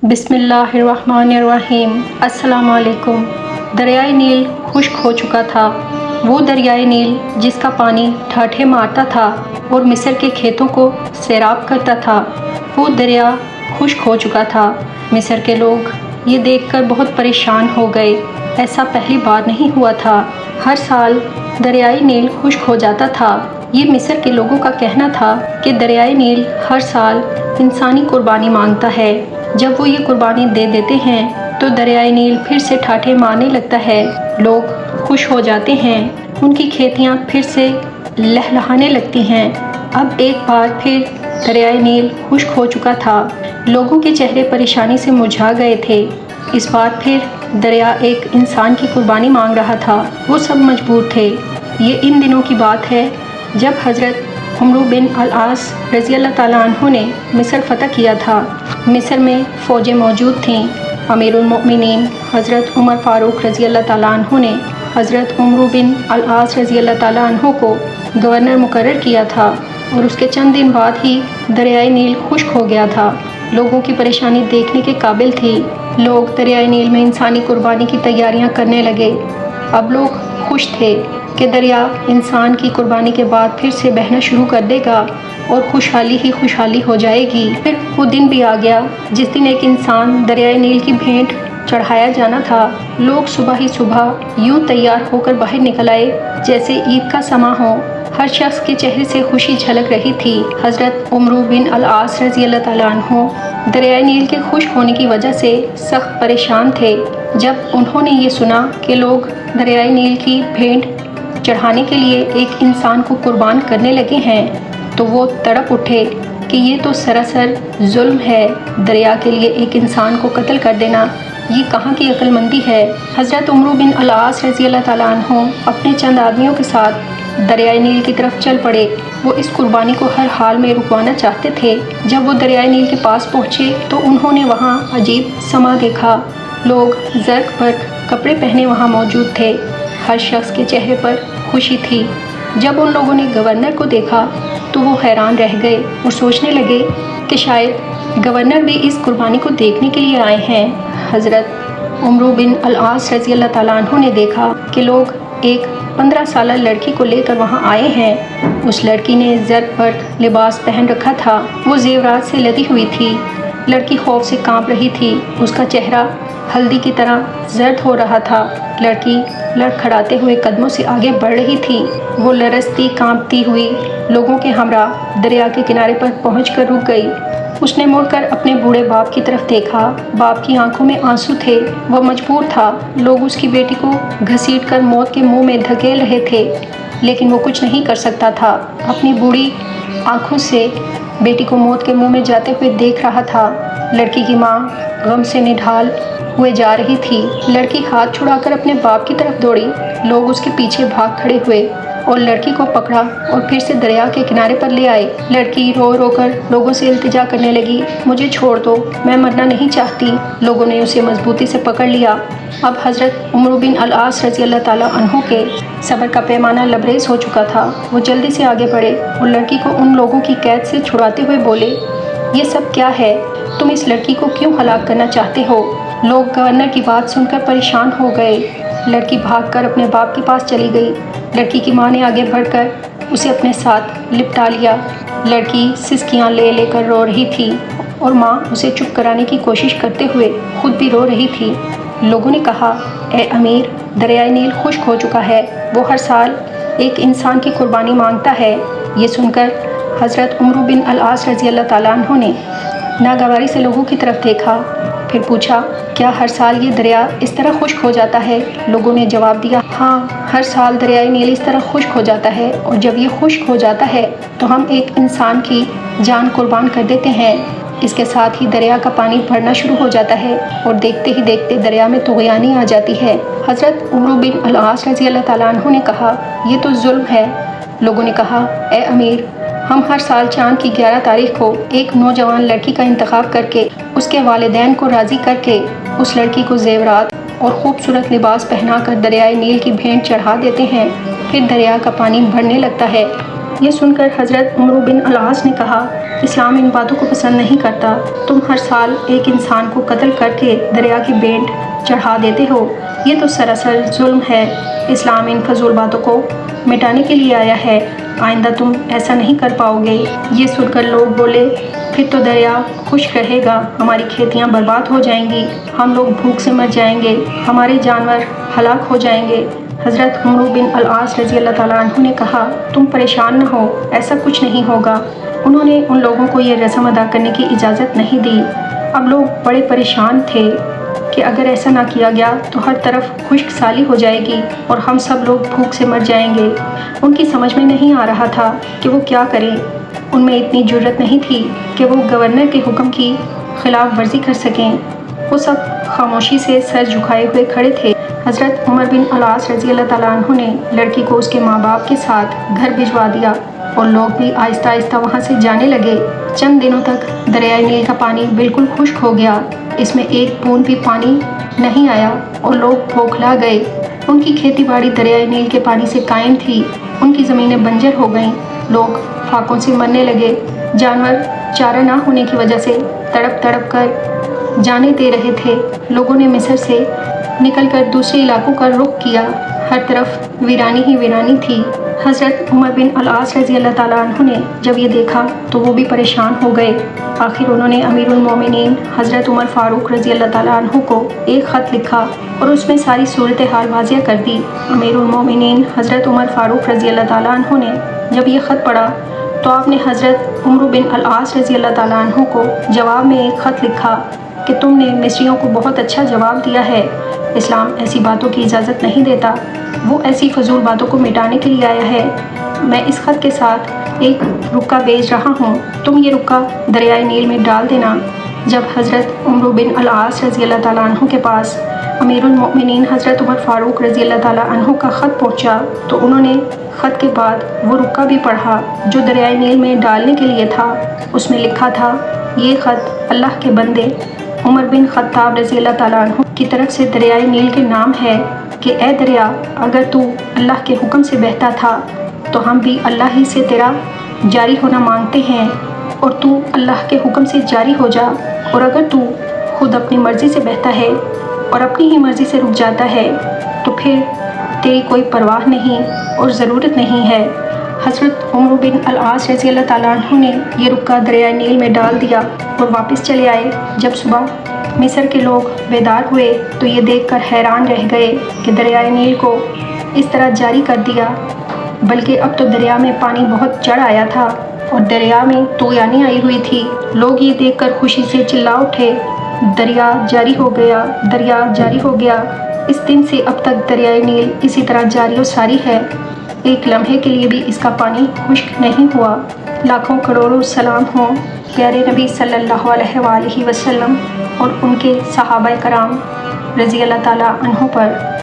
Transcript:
बिस्मिल्लाहिर्रहमानिर्रहीम। अस्सलाम वालेकुम। दरियाए नील खुश्क हो चुका था। वो दरियाए नील जिसका पानी ठाठे मारता था और मिस्र के खेतों को सैराब करता था, वो दरिया खुश्क हो चुका था। मिस्र के लोग ये देखकर बहुत परेशान हो गए। ऐसा पहली बार नहीं हुआ था। हर साल दरियाए नील खुश्क हो जाता था। ये मिस्र के लोगों का कहना था कि दरियाए नील हर साल इंसानी कुर्बानी मांगता है। जब वो ये कुर्बानी दे देते हैं तो दरियाए नील फिर से ठाठे मारने लगता है। लोग खुश हो जाते हैं। उनकी खेतियाँ फिर से लहलहाने लगती हैं। अब एक बार फिर दरियाए नील खुश्क हो चुका था। लोगों के चेहरे परेशानी से मुरझा गए थे। इस बार फिर दरिया एक इंसान की कुर्बानी मांग रहा था। वो सब मजबूर थे। ये इन दिनों की बात है जब हज़रत उमर बिन अल-आस रज़ी अल्लाह ताला अन्हु ने मिस्र फ़तह किया था। मिस्र में फ़ौजें मौजूद थीं। अमीरुल मोमिनीन हज़रत उमर फ़ारूक रज़ी अल्लाह ताला अन्हु ने हज़रत उमर बिन अल-आस रज़ी अल्लाह ताला अन्हु को गवर्नर मुकर्रर किया था और उसके चंद दिन बाद ही दरियाए नील खुश्क हो गया था। लोगों की परेशानी देखने के काबिल थी। लोग दरियाए नील में इंसानी कुर्बानी की तैयारियां करने लगे। अब लोग खुश थे कि दरिया इंसान की कुर्बानी के बाद फिर से बहना शुरू कर देगा और खुशहाली ही खुशहाली हो जाएगी। फिर वो दिन भी आ गया जिस दिन एक इंसान दरियाए नील की भेंट चढ़ाया जाना था। लोग सुबह ही सुबह यूं तैयार होकर बाहर निकल आए जैसे ईद का समा हो। हर शख्स के चेहरे से खुशी झलक रही थी। हज़रत उमर बिन अल-आस रज़ी अल्लाह ताला अन्हु दरियाए नील के खुश्क होने की वजह से सख्त परेशान थे। जब उन्होंने ये सुना कि लोग दरियाए नील की भेंट चढ़ाने के लिए एक इंसान को कुर्बान करने लगे हैं तो वो तड़प उठे कि ये तो सरासर जुल्म है। दरिया के लिए एक इंसान को कत्ल कर देना, ये कहाँ की अक्लमंदी है। हज़रत उमर बिन अल-आस रज़ी अल्लाह ताला अन्हु अपने चंद आदमियों के साथ दरियाए नील की तरफ चल पड़े। वो इस कुर्बानी को हर हाल में रुकवाना चाहते थे। जब वो दरियाए नील के पास पहुँचे तो उन्होंने वहाँ अजीब समा देखा। लोग ज़र्क बर्क कपड़े पहने वहाँ मौजूद थे। हर शख्स के चेहरे पर खुशी थी। जब उन लोगों ने गवर्नर को देखा तो वो हैरान रह गए और सोचने लगे कि शायद गवर्नर भी इस कुर्बानी को देखने के लिए आए हैं। हज़रत उमर बिन अल-आस रज़ी अल्लाह ताला अन्हु ने देखा कि लोग एक 15 साला लड़की को लेकर वहाँ आए हैं। उस लड़की ने ज़र्क बर्क लिबास पहन रखा था। वो जेवरात से लदी हुई थी। लड़की खौफ से कांप रही थी। उसका चेहरा हल्दी की तरह जर्द हो रहा था। लड़की लड़खड़ाते हुए कदमों से आगे बढ़ रही थी। वो लरजती कांपती हुई लोगों के हमरा दरिया के किनारे पर पहुंचकर रुक गई। उसने मुड़कर अपने बूढ़े बाप की तरफ देखा। बाप की आंखों में आंसू थे। वह मजबूर था। लोग उसकी बेटी को घसीटकर मौत के मुंह में धकेल रहे थे लेकिन वो कुछ नहीं कर सकता था। अपनी बूढ़ी आंखों से बेटी को मौत के मुंह में जाते हुए देख रहा था। लड़की की माँ गम से निढाल हुए जा रही थी। लड़की हाथ छुड़ाकर अपने बाप की तरफ दौड़ी। लोग उसके पीछे भाग खड़े हुए और लड़की को पकड़ा और फिर से दरिया के किनारे पर ले आए। लड़की रो रो कर लोगों से इल्तिजा करने लगी, मुझे छोड़ दो, मैं मरना नहीं चाहती। लोगों ने उसे मजबूती से पकड़ लिया। अब हज़रत उमर बिन अल-आस रज़ी अल्लाह ताला अन्हु के सब्र का पैमाना लबरेज हो चुका था। वो जल्दी से आगे बढ़े और लड़की को उन लोगों की कैद से छुड़ाते हुए बोले, ये सब क्या है? तुम इस लड़की को क्यों हलाक करना चाहते हो? लोग गवर्नर की बात सुनकर परेशान हो गए। लड़की भागकर अपने बाप के पास चली गई। लड़की की माँ ने आगे बढ़कर उसे अपने साथ लिपटा लिया। लड़की सिसकियाँ ले लेकर रो रही थी और माँ उसे चुप कराने की कोशिश करते हुए खुद भी रो रही थी। लोगों ने कहा, ए अमीर, दरियाए नील खुश्क हो चुका है। वो हर साल एक इंसान की कुर्बानी मांगता है। ये सुनकर हज़रत उमर बिन अल-आस रज़ी अल्लाह ताला अन्हु ने नागवारी से लोगों की तरफ देखा। फिर पूछा, क्या हर साल ये दरिया इस तरह खुश्क हो जाता है? लोगों ने जवाब दिया, हाँ, हर साल दरियाए नील इस तरह खुश्क हो जाता है और जब ये खुश्क हो जाता है तो हम एक इंसान की जान कुर्बान कर देते हैं। इसके साथ ही दरिया का पानी बढ़ना शुरू हो जाता है और देखते ही देखते दरिया में तुग़यानी आ जाती है। हज़रत उमर बिन अल-आस रज़ी अल्लाह ताला अन्हु ने कहा, ये तो जुल्म है। लोगों ने कहा, ए अमीर, हम हर साल चाँद की 11 तारीख को एक नौजवान लड़की का इंतखाब करके उसके वालिदैन को राज़ी करके उस लड़की को जेवरात और खूबसूरत लिबास पहनाकर दरियाए नील की भेंट चढ़ा देते हैं। फिर दरिया का पानी बढ़ने लगता है। یہ سن کر حضرت عمرو بن العاص نے کہا، اسلام ان باتوں کو پسند نہیں کرتا۔ تم ہر سال ایک انسان کو قتل کر کے دریا کی بینٹ چڑھا دیتے ہو، یہ تو سراسر ظلم ہے۔ اسلام ان فضول باتوں کو مٹانے کے لیے آیا ہے، آئندہ تم ایسا نہیں کر پاؤ گے۔ یہ سن کر لوگ بولے، پھر تو دریا خشک رہے گا، ہماری کھیتیاں برباد ہو جائیں گی، ہم لوگ بھوک سے مر جائیں گے، ہمارے جانور ہلاک ہو جائیں گے۔ حضرت عمرو بن العاص رضی اللہ تعالیٰ عنہ نے کہا، تم پریشان نہ ہو، ایسا کچھ نہیں ہوگا۔ انہوں نے ان لوگوں کو یہ رسم ادا کرنے کی اجازت نہیں دی۔ اب لوگ بڑے پریشان تھے کہ اگر ایسا نہ کیا گیا تو ہر طرف خشک سالی ہو جائے گی اور ہم سب لوگ بھوک سے مر جائیں گے۔ ان کی سمجھ میں نہیں آ رہا تھا کہ وہ کیا کریں۔ ان میں اتنی جرأت نہیں تھی کہ وہ گورنر کے حکم کی خلاف ورزی کر سکیں۔ وہ سب خاموشی سے سر جھکائے ہوئے کھڑے تھے۔ حضرت عمر بن العاص رضی اللہ تعالیٰ عنہ نے لڑکی کو اس کے ماں باپ کے ساتھ گھر بھجوا دیا اور لوگ بھی آہستہ آہستہ وہاں سے جانے لگے۔ چند دنوں تک دریائے نیل کا پانی بالکل خشک ہو گیا، اس میں ایک بوند بھی پانی نہیں آیا اور لوگ بوکھلا گئے۔ ان کی کھیتی باڑی دریائے نیل کے پانی سے قائم تھی، ان کی زمینیں بنجر ہو گئیں، لوگ فاقوں سے مرنے لگے، جانور چارہ نہ ہونے کی وجہ سے تڑپ تڑپ کر جانے دے رہے تھے۔ لوگوں نے مصر سے نکل کر دوسرے علاقوں کا رخ کیا، ہر طرف ویرانی ہی ویرانی تھی۔ حضرت عمر بن العاص رضی اللہ تعالیٰ عنہ نے جب یہ دیکھا تو وہ بھی پریشان ہو گئے۔ آخر انہوں نے امیر المومنین حضرت عمر فاروق رضی اللہ تعالیٰ عنہ کو ایک خط لکھا اور اس میں ساری صورتحال واضح کر دی۔ امیر المومنین حضرت عمر فاروق رضی اللہ تعالیٰ عنہ نے جب یہ خط پڑھا تو آپ نے حضرت عمرو بن العاص رضی اللہ تعالیٰ عنہ کو جواب میں ایک خط لکھا کہ تم نے مصریوں کو بہت اچھا جواب دیا ہے، اسلام ایسی باتوں کی اجازت نہیں دیتا، وہ ایسی فضول باتوں کو مٹانے کے لیے آیا ہے۔ میں اس خط کے ساتھ ایک رکا بھیج رہا ہوں، تم یہ رکا دریائے نیل میں ڈال دینا۔ جب حضرت عمرو بن العاص رضی اللہ تعالیٰ عنہ کے پاس امیر المؤمنین حضرت عمر فاروق رضی اللہ تعالیٰ عنہ کا خط پہنچا تو انہوں نے خط کے بعد وہ رکا بھی پڑھا جو دریائے نیل میں ڈالنے کے لیے تھا۔ اس میں لکھا تھا، یہ خط اللہ کے بندے عمر بن خطاب رضی اللہ تعالیٰ عنہ کی طرف سے دریائے نیل کے نام ہے کہ اے دریا، اگر تو اللہ کے حکم سے بہتا تھا تو ہم بھی اللہ ہی سے تیرا جاری ہونا مانگتے ہیں، اور تو اللہ کے حکم سے جاری ہو جا، اور اگر تو خود اپنی مرضی سے بہتا ہے اور اپنی ہی مرضی سے رک جاتا ہے تو پھر تیری کوئی پرواہ نہیں اور ضرورت نہیں ہے۔ حضرت عمرو بن العاص رضی اللہ تعالیٰ عنہ نے یہ رکا دریائے نیل میں ڈال دیا اور واپس چلے آئے۔ جب صبح مصر کے لوگ بیدار ہوئے تو یہ دیکھ کر حیران رہ گئے کہ دریائے نیل کو اس طرح جاری کر دیا، بلکہ اب تو دریا میں پانی بہت چڑھ آیا تھا اور دریا میں طغیانی آئی ہوئی تھی۔ لوگ یہ دیکھ کر خوشی سے چلا اٹھے، دریا جاری ہو گیا، دریا جاری ہو گیا۔ اس دن سے اب تک دریائے نیل اسی طرح جاری و ساری ہے، ایک لمحے کے لیے بھی اس کا پانی خشک نہیں ہوا۔ لاکھوں کروڑوں سلام ہوں پیارے نبی صلی اللہ علیہ وآلہ وسلم اور ان کے صحابہ کرام رضی اللہ تعالیٰ عنہ پر۔